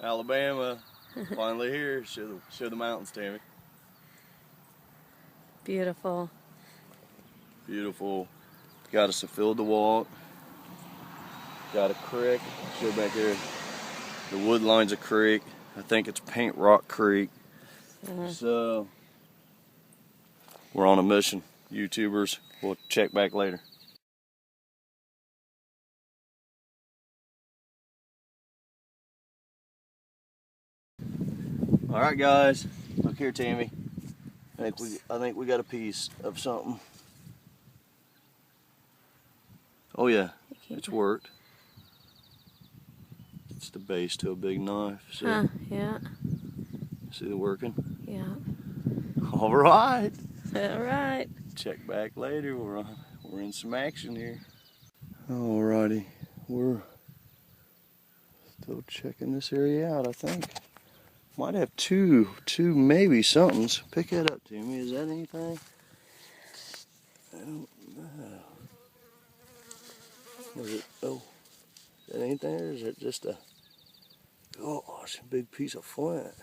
Alabama, finally here. Show the mountains, Tammy. Beautiful. Beautiful. Got us a field to walk. Got a creek. Show back there. The wood line's a creek. I think it's Paint Rock Creek. So we're on a mission. YouTubers. We'll check back later. All right, guys. Look here, Tammy. I think we got a piece of something. Oh yeah, it's worked. It's the base to a big knife. So Yeah. see the working? Yeah. All right. All right. Check back later. We're in some action here. Alrighty, we're still checking this area out. I think might have two maybe somethings. Pick that up, Timmy. Is that anything? I don't know. Was it? Oh, is that anything? Or is it just a? Oh, it's a big piece of flint.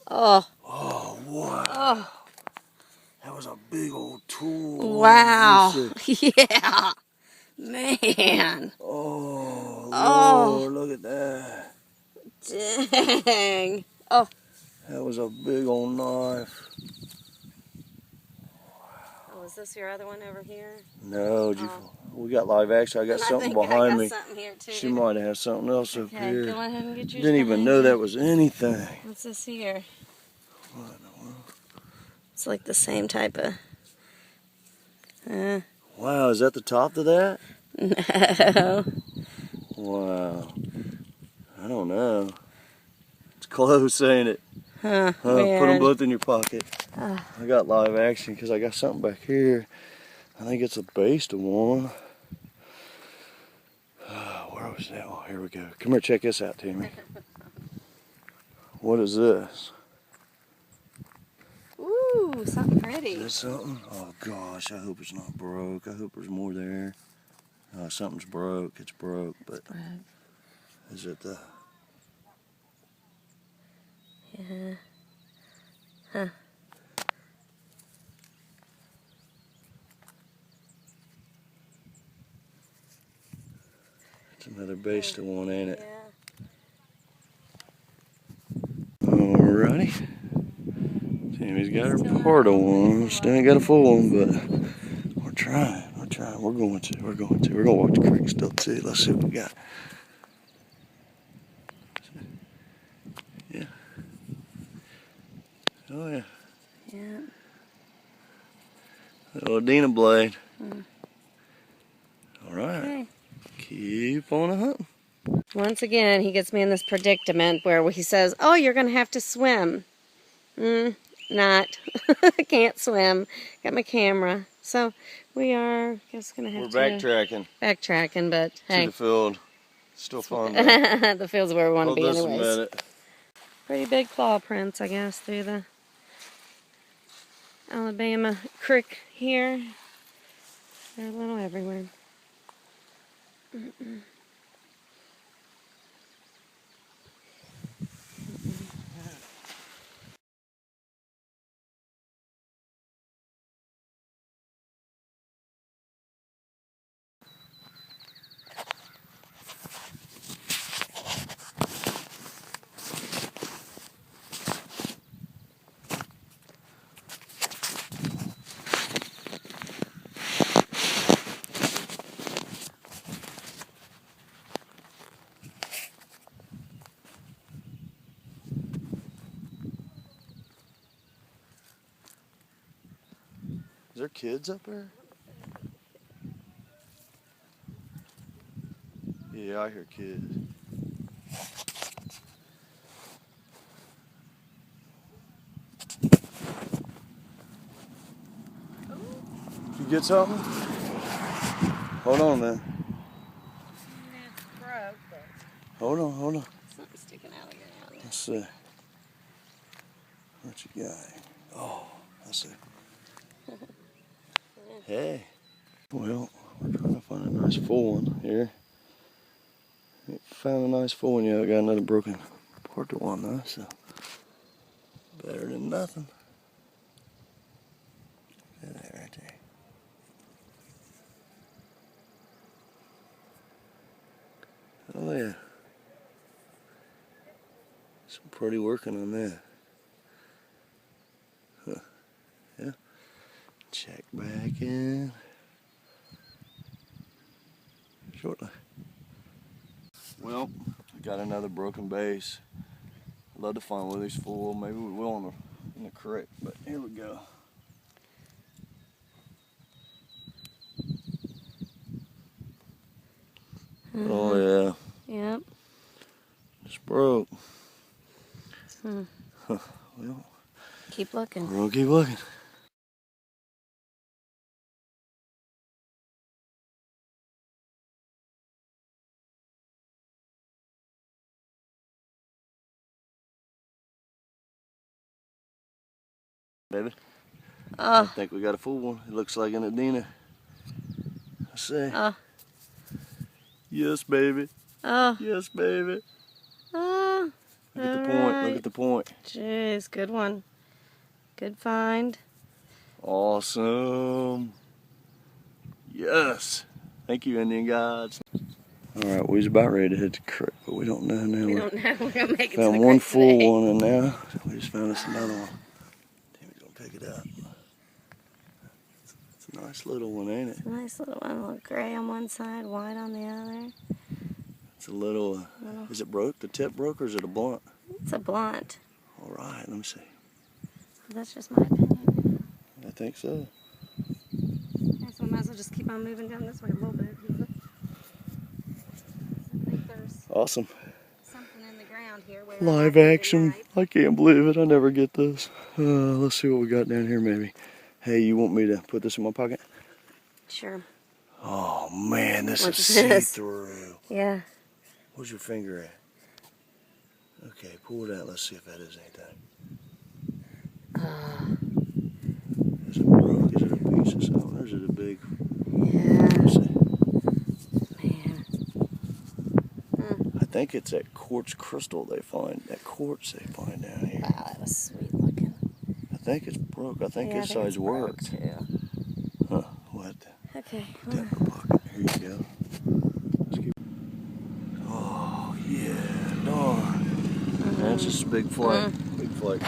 Oh. Oh, wow. Oh. That was a big old tool. Wow. Yeah. Man. Oh, Oh. Lord, look at that. Dang. Oh. That was a big old knife. Oh, is this your other one over here? No, we got live action. I got something behind me. Something here too. She might have something else up here. Go ahead and get yours. Didn't even know that was anything. What's this here? What in the world? It's like the same type of. Wow, is that the top to that? No. Wow. I don't know. It's close, ain't it? Huh. Put them both in your pocket. I got live action because I got something back here. I think it's a base to one. Where was that? Oh, here we go. Come here, check this out, Tammy. What is this? Ooh, something pretty. Is that something? Oh gosh, I hope it's not broke. I hope there's more there. Something's broke. It's broke, but is it the? Yeah. Huh. It's another base to one, ain't it? Yeah. Alrighty. Tammy's got her part of one. Still ain't got a full one, but we're trying. We're going to. We're gonna walk the creek still too. Let's see what we got. Yeah. Oh yeah. Yeah. Little Dina blade. All right. Okay. Keep on a hunting. Once again, he gets me in this predicament where he says, "Oh, you're gonna have to swim." Not. I can't swim. Got my camera, so we are just gonna have We're backtracking. Backtracking, but hey, to the field. Still fun. Though. The field's where we want to be, anyways. Minute. Pretty big claw prints, I guess, through the Alabama creek here. They're a little everywhere. Is there kids up there? Yeah, I hear kids. Did you get something? Hold on, man. It's broke, but Hold on. something sticking out of your hand. Let's see. What you got? Oh, let's see. Hey. Well, we're trying to find a nice full one here. Found a nice full one. Yeah, I got another broken portrait one though, so better than nothing. Look at that right there. Oh yeah. Some pretty working on that. Huh. Yeah. Check back in shortly. Well, I got another broken base. I'd love to find one of these full. Maybe we will in the creek, but here we go. Oh yeah. Yep. Just broke. Hmm. Huh. Well, Keep looking. we're gonna keep looking. Baby, I Oh. think we got a full one. It looks like an Adina. I say. Oh. Yes, baby. Oh. Yes, baby. Oh. Look at the point. Look at the point. Jeez, good one. Good find. Awesome. Yes. Thank you, Indian gods. All right, we was about ready to hit the creek, but we don't know now. We don't know. We're gonna make it to the Found creek one full today. one, and now we just found us another one. Timmy's gonna pick it up. It's a nice little one, ain't it? It's a nice little one. A little gray on one side, white on the other. It's a little. Is it broke? The tip broke, or is it a blunt? It's a blunt. All right, let me see. That's just my opinion. I think so. Okay, so we might as well just keep on moving down this way a little bit. I think there's Awesome. something in the ground here. Where Live action. I can't believe it. I never get this. Let's see what we got down here, maybe. Hey, you want me to put this in my pocket? Sure. Oh man, this What's is this? see-through. Yeah. Where's your finger at? Okay, pull it out. Let's see if that is anything. Is it broke? Is it a piece of something? Or is it a big? Yeah. Let's see. Man. I think it's that quartz crystal they find. That quartz they find down here. Wow, that was sweet looking. I think it's broke. I think Yeah, his I think size it's broke, worked. too. Huh? What? Okay. Put that in my pocket. Here you go. Let's keep... Oh yeah, darn. That's just a big flake. Big flake.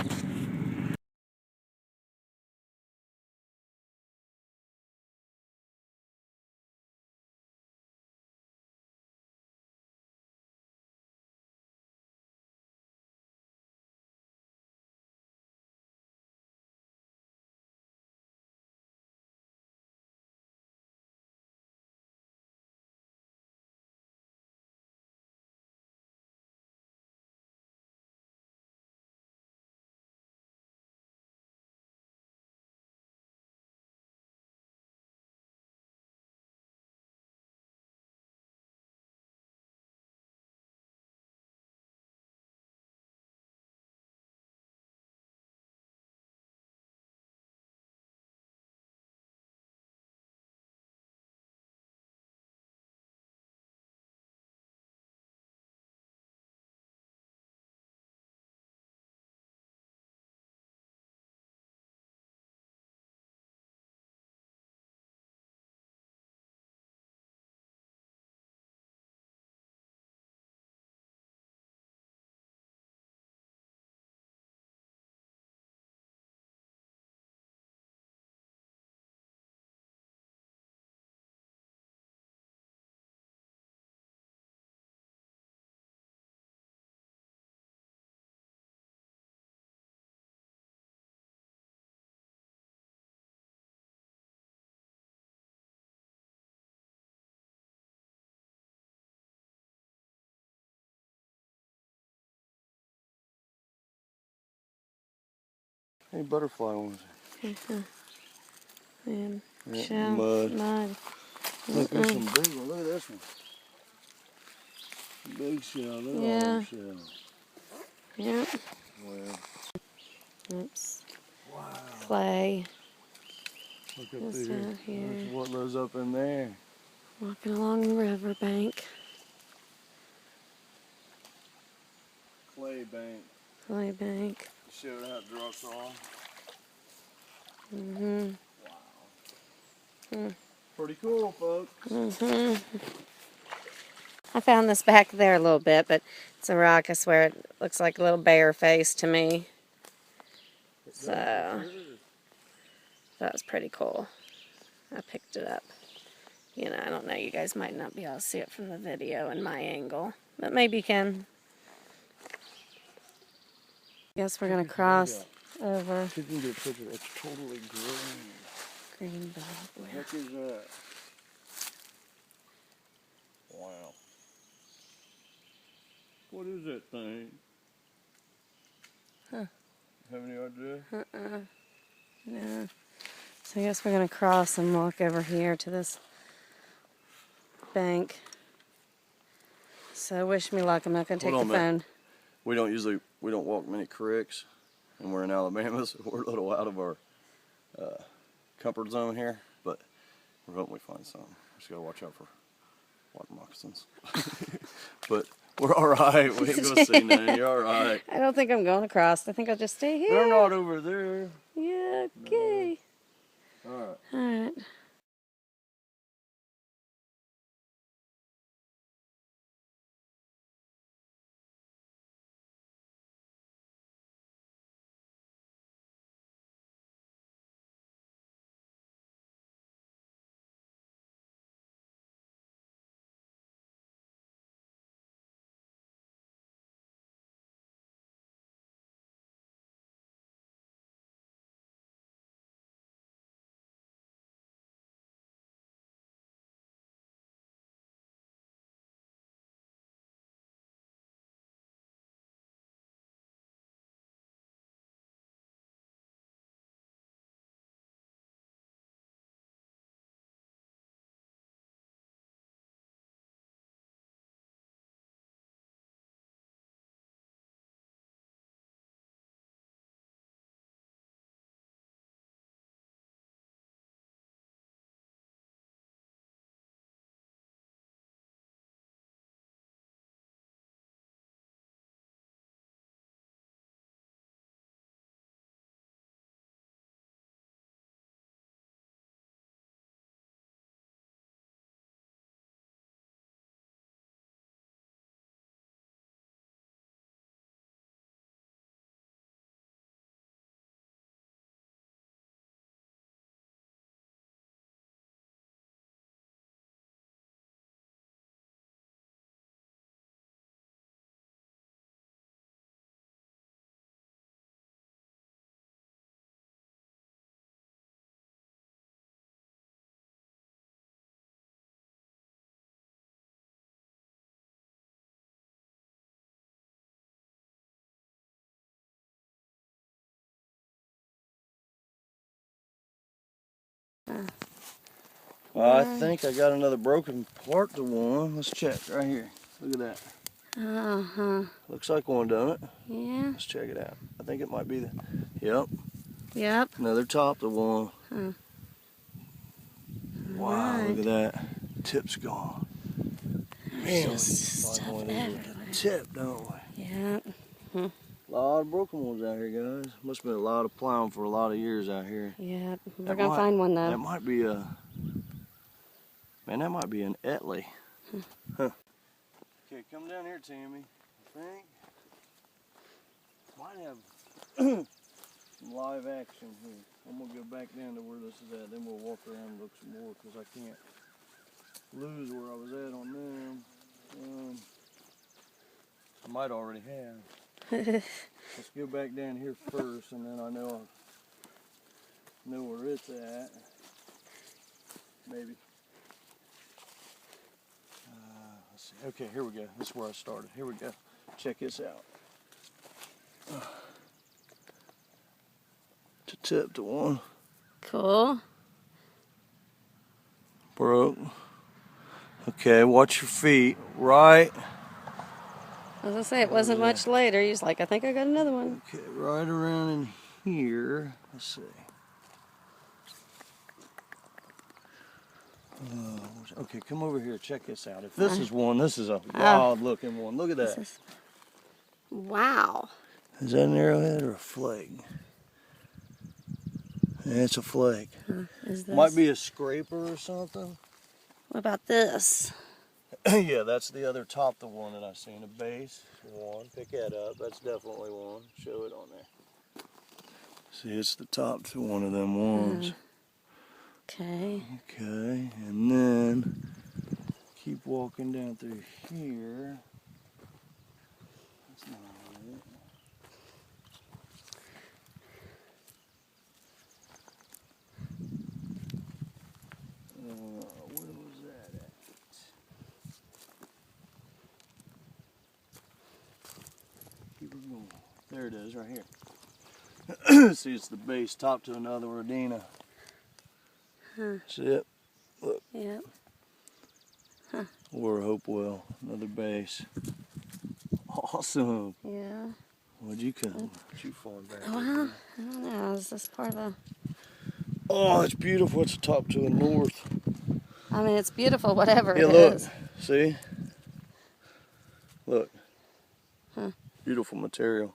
Hey, butterfly ones. Man. Yeah, Shell. mud. Mud. Look, there's some big one. Look at this one. Big shell. Look at all them shells. Yep. Well, Oops. wow. Clay. Look up Just there. out here. What lives up in there? Walking along the riverbank. bank. Clay bank. Showed how it drops off. Mm-hmm. Wow. Pretty cool, folks. Mm-hmm. I found this back there a little bit, but it's a rock. I swear it looks like a little bear face to me. So that was pretty cool. I picked it up. You know, I don't know. You guys might not be able to see it from the video in my angle, but maybe you can. Guess we're gonna cross over. See if you can get a picture. It's totally green. Green bug. What the heck is that? Wow. What is that thing? Huh. Have any idea? No. So I guess we're gonna cross and walk over here to this bank. So wish me luck. I'm not gonna take the phone. We don't walk many creeks, and we're in Alabama, so we're a little out of our comfort zone here. But we're hoping we find some. Just gotta watch out for water moccasins. But we're all right. We ain't gonna see nothing. You're all right. I don't think I'm going across. I think I'll just stay here. They're not over there. Yeah. Okay. No. All right. All right. I think I got another broken part to one. Let's check right here. Look at that. Looks like one, doesn't it? Yeah. Let's check it out. I think it might be the. Yep. Yep. Another top to one. Huh. Wow, look at that. Tip's gone. There's just stuff everywhere. Tip, don't we? Yeah. A lot of broken ones out here, guys. Must have been a lot of plowing for a lot of years out here. Yeah. We're going to find one, though. That might be a... Man, that might be an Etley. Huh. Okay, come down here, Tammy. I think. Might have some live action here. I'm going to go back down to where this is at. Then we'll walk around and look some more because I can't lose where I was at on them. I might already have. Let's go back down here first, and then I know where it's at. Maybe. Let's see. Okay, here we go. This is where I started. Here we go. Check this out. To tip to one. Cool. Broke. Okay, watch your feet. Right. As I say, it wasn't much later. He was like, I think I got another one. Okay, right around in here. Let's see. Okay, come over here. Check this out. If this is one, this is a wild looking one. Look at that. Wow. Is that an arrowhead or a flake? Yeah, it's a flake. Is this? Might be a scraper or something. What about this? Yeah, that's the other top, the one that I seen. A base one. Pick that up. That's definitely one. Show it on there. See, it's the top to one of them ones. Okay. Okay, and then keep walking down through here. That's not it. Where was that at? Keep it going. There it is, right here. See, it's the base top to another Rodina. Huh. See it? Look. Yep. Or Hopewell, another base. Awesome. Yeah. What'd you find back Well, I don't know. Is this part of the... Oh, it's beautiful. It's the top to the north. I mean, it's beautiful, whatever Yeah, it look. is. See? Look. Huh. Beautiful material.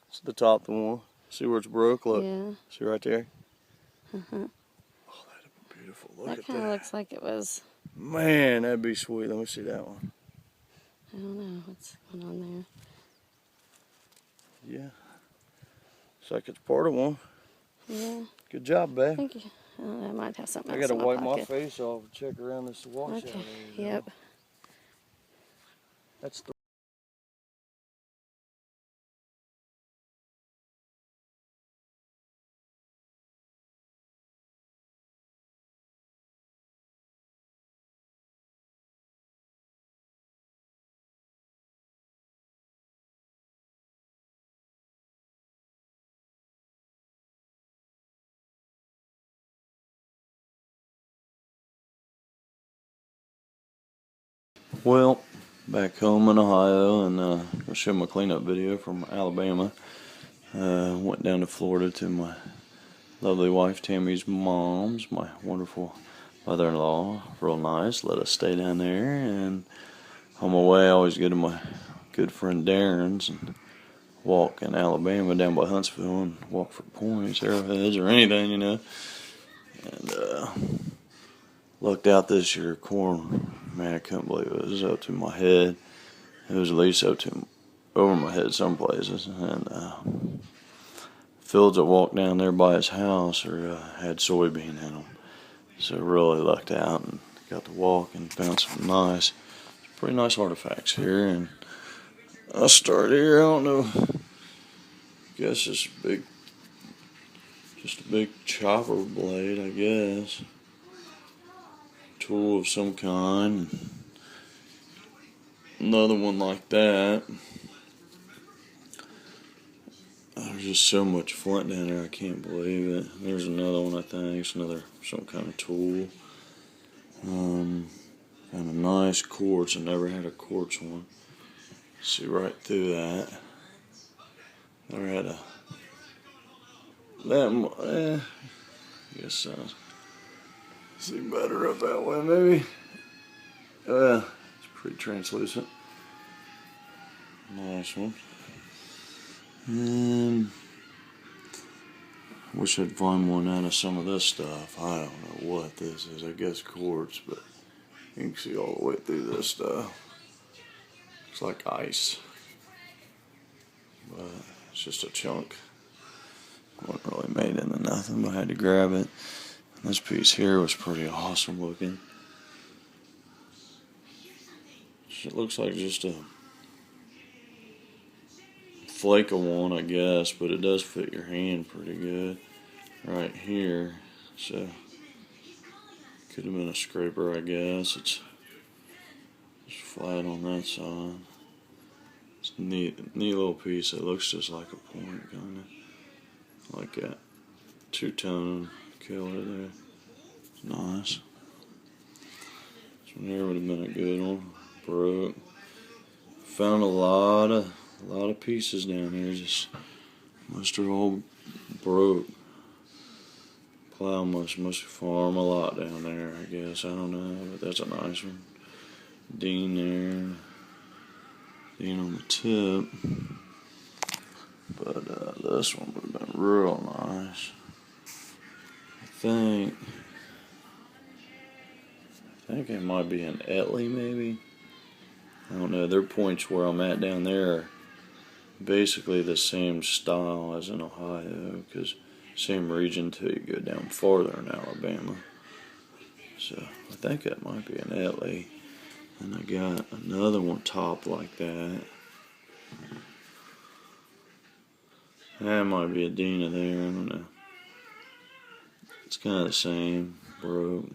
It's the top the one. See where it's broke? Look. Yeah. See right there? Uh-huh. Oh, that'd be beautiful. Look That at kind of that. looks like it was... Man, that'd be sweet. Let me see that one. I don't know what's going on there. Yeah. Looks like it's part of one. Yeah. Good job, babe. Thank you. I might have something I else gotta in my wipe my pocket. face off and check around this washout Okay. area. Yep. That's the Well, back home in Ohio, and I'll show my cleanup video from Alabama. Went down to Florida to my lovely wife Tammy's mom's, my wonderful mother-in-law. Real nice. Let us stay down there, and on my way I always go to my good friend Darren's and walk in Alabama down by Huntsville and walk for points, arrowheads, or anything, you know. And looked out this year, corn. Man, I couldn't believe it. It was up to my head. It was at least up to over my head some places. And fields that walked down there by his house had soybean in them. So really lucked out and got to walk and found some pretty nice artifacts here. And I started here. I don't know. Guess it's just a big chopper blade, I guess. Tool of some kind. Another one like that. There's just so much flint down there, I can't believe it. There's another one, I think. It's some kind of tool. And a nice quartz. I never had a quartz one. See right through that. Never had I guess see better up that way, maybe. It's pretty translucent. Nice one. Wish I'd find one out of some of this stuff. I don't know what this is. I guess quartz, but you can see all the way through this stuff. It's like ice. But it's just a chunk. Wasn't really made into nothing, but I had to grab it. And this piece here was pretty awesome looking. It looks like just a flake of one, I guess, but it does fit your hand pretty good right here. So could have been a scraper, I guess. It's just flat on that side. It's a neat little piece. It looks just like a point, kind of like that two-tone killer there. It's nice. This one here would have been a good one. Broke. Found a lot of pieces down here. Just must have all broke. Plow must farm a lot down there, I guess. I don't know, but that's a nice one. Dean there. being on the tip. But this one would have been real nice. I think it might be an Etley maybe. I don't know. Their points where I'm at down there are basically the same style as in Ohio, because same region till you go down farther in Alabama. So I think that might be an Etley. And I got another one topped like that. That might be a Dina there, I don't know. It's kind of the same, broke.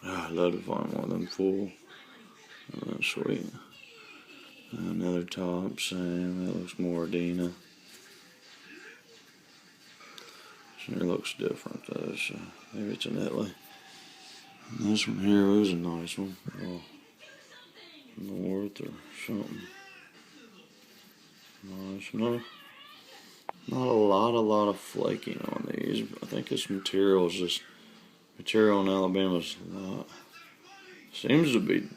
Oh, I'd love to find one of them full. Oh, that's sweet. Another top, same. That looks more Dina. Sure looks different though, so maybe it's an Etley. And this one here was a nice one. Oh, North or something. Nice. Not a lot of flaking on these. I think this material in Alabama's not. Seems to be,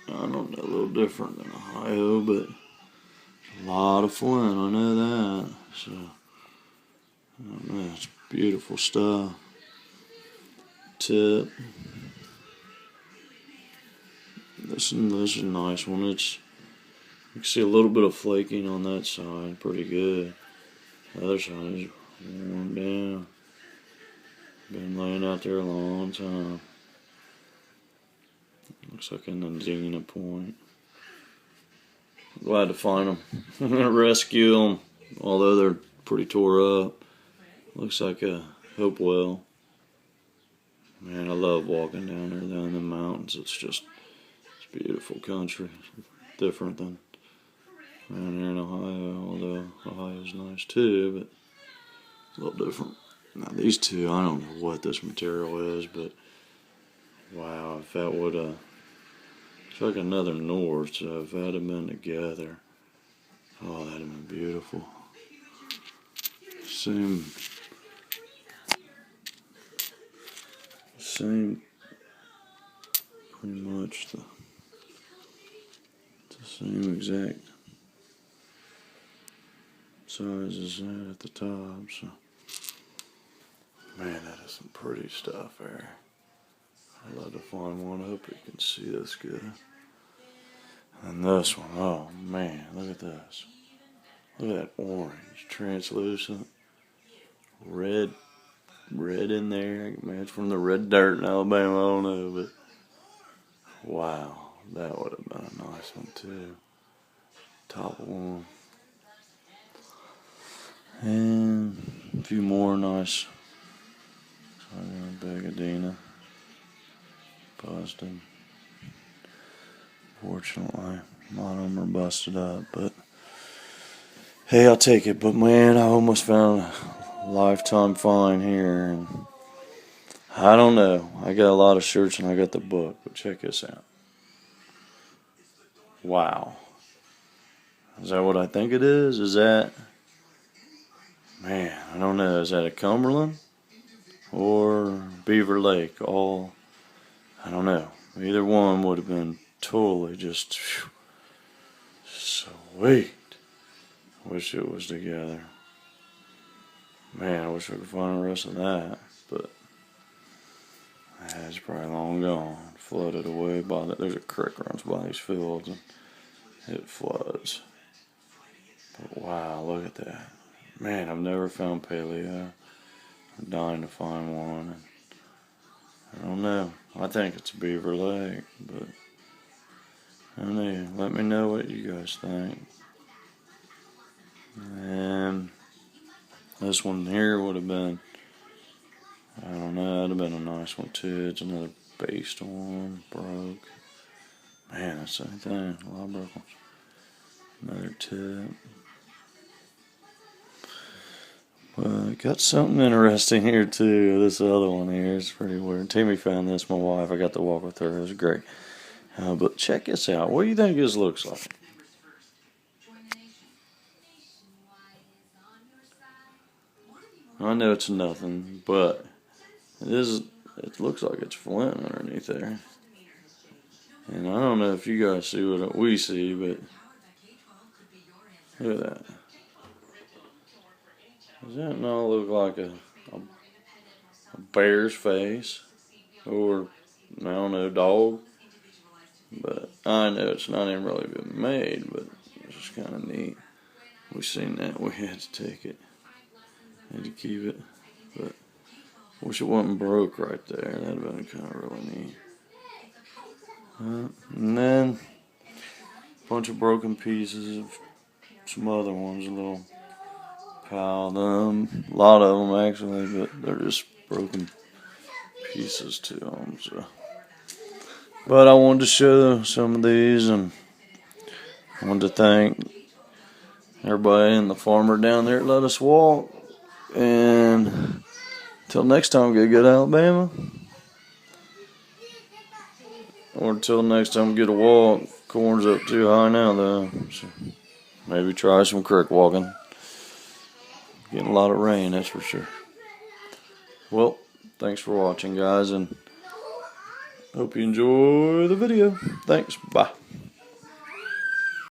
I don't know, a little different than Ohio, but a lot of flint, I know that. So, I don't know, it's beautiful stuff. Tip. This is a nice one. You can see a little bit of flaking on that side, pretty good. The other side is worn down. Been laying out there a long time. Looks like an Dina point. Glad to find them. I'm gonna rescue them, although they're pretty tore up. Looks like a Hopewell. Man, I love walking down there, down in the mountains. It's beautiful country. It's different than around here in Ohio, although Ohio's nice too, but it's a little different. Now these two, I don't know what this material is, but wow, if that would it's like another North, so if that had been together, oh, that'd have been beautiful. Same, pretty much the same exact size as that at the top, so. Man, that is some pretty stuff there. I'd love to find one. I hope you can see this good. And this one, oh man, look at this. Look at that orange, translucent, red in there. Man, it's from the red dirt in Alabama, I don't know, but wow, that would have been a nice one too. Top one. And a few more nice. Bag of Dina. Busted. Fortunately, a lot of them are busted up, but hey, I'll take it. But man, I almost found a lifetime find here, and I don't know. I got a lot of shirts and I got the book, but check this out. Wow. Is that what I think it is? Is that, man, I don't know. Is that a Cumberland or Beaver Lake? I don't know. Either one would have been totally just sweet. Wish it was together. Man, I wish I could find the rest of that, but it's probably long gone. Flooded away by that. There's a creek runs by these fields and it floods. But wow, look at that. Man, I've never found paleo. I'm dying to find one. And I don't know. I think it's Beaver Lake, but I don't know. Let me know what you guys think. And this one here would have been, I don't know, that'd have been a nice one too. It's another based one, broke. Man, that's the same thing. A lot of broke ones. Another tip. Well, got something interesting here too. This other one here is pretty weird. Timmy found this, my wife. I got to walk with her. It was great. But check this out. What do you think this looks like? I know it's nothing, but it looks like it's flint underneath there. And I don't know if you guys see what we see, but Look at that. Does that not look like a bear's face? Or, I don't know, dog? But I know it's not even really been made, but it's just kind of neat. We seen that, we had to take it. Had to keep it. But wish it wasn't broke right there. That'd have been kind of really neat. And then a bunch of broken pieces of some other ones, a little pile of them. A lot of them actually, but they're just broken pieces to them. So, but I wanted to show some of these, and I wanted to thank everybody and the farmer down there that let us walk. And until next time, get good, Alabama. Or until next time, get a walk. Corn's up too high now, though. So maybe try some creek walking. Getting a lot of rain, that's for sure. Well, thanks for watching, guys, and hope you enjoy the video. Thanks. Bye.